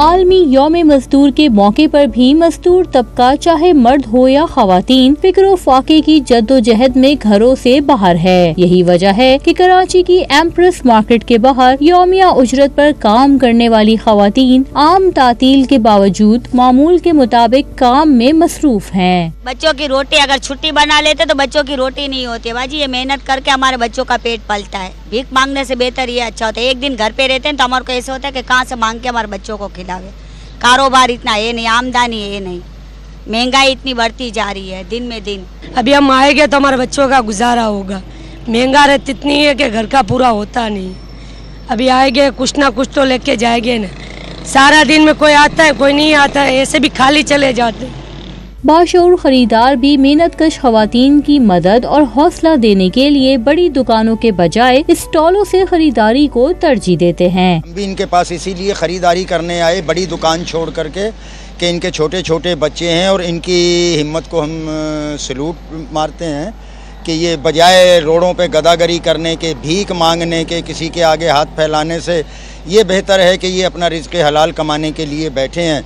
आलमी यौम मजदूर के मौके पर भी मजदूर तबका चाहे मर्द हो या खवातीन फिक्र फाके की जद्दोजहद में घरों से बाहर है। यही वजह है कि कराची की एम्प्रेस मार्केट के बाहर यौमिया उजरत पर काम करने वाली खवातीन आम तातील के बावजूद मामूल के मुताबिक काम में मसरूफ हैं। बच्चों की रोटी अगर छुट्टी बना लेते तो बच्चों की रोटी नहीं होती बाजी। ये मेहनत करके हमारे बच्चों का पेट पलता है। भीख मांगने से बेहतर ये अच्छा होता है। एक दिन घर पे रहते हैं तो हमारे को ऐसा होता है कि कहाँ से मांग के हमारे बच्चों को खिलावे। कारोबार इतना है नहीं, आमदनी है नहीं, महंगाई इतनी बढ़ती जा रही है दिन में दिन। अभी हम आएंगे तो हमारे बच्चों का गुजारा होगा। महंगाई इतनी है कि घर का पूरा होता नहीं। अभी आएंगे कुछ ना कुछ तो लेके जाएंगे ना। सारा दिन में कोई आता है कोई नहीं आता है, ऐसे भी खाली चले जाते हैं। बाशऊर खरीदार भी मेहनतकश खवातीन की मदद और हौसला देने के लिए बड़ी दुकानों के बजाय स्टॉलों से खरीदारी को तरजीह देते हैं। हम भी इनके पास इसीलिए खरीदारी करने आए, बड़ी दुकान छोड़ करके कि इनके छोटे छोटे बच्चे हैं और इनकी हिम्मत को हम सैल्यूट मारते हैं कि ये बजाय रोडों पे गदागरी करने के, भीख मांगने के, किसी के आगे हाथ फैलाने से ये बेहतर है कि ये अपना रिज़्क़ हलाल कमाने के लिए बैठे हैं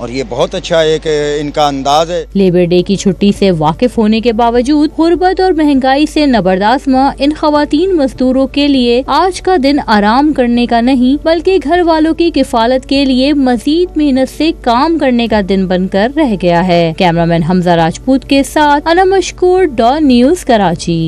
और ये बहुत अच्छा एक इनका अंदाज है। लेबर डे की छुट्टी से वाकिफ होने के बावजूद गुर्बत और महंगाई से नबरदास्मा इन खवातीन मजदूरों के लिए आज का दिन आराम करने का नहीं बल्कि घर वालों की किफालत के लिए मजीद मेहनत से काम करने का दिन बनकर रह गया है। कैमरामैन हमजा राजपूत के साथ अना मशकूर, डॉन न्यूज़, कराची।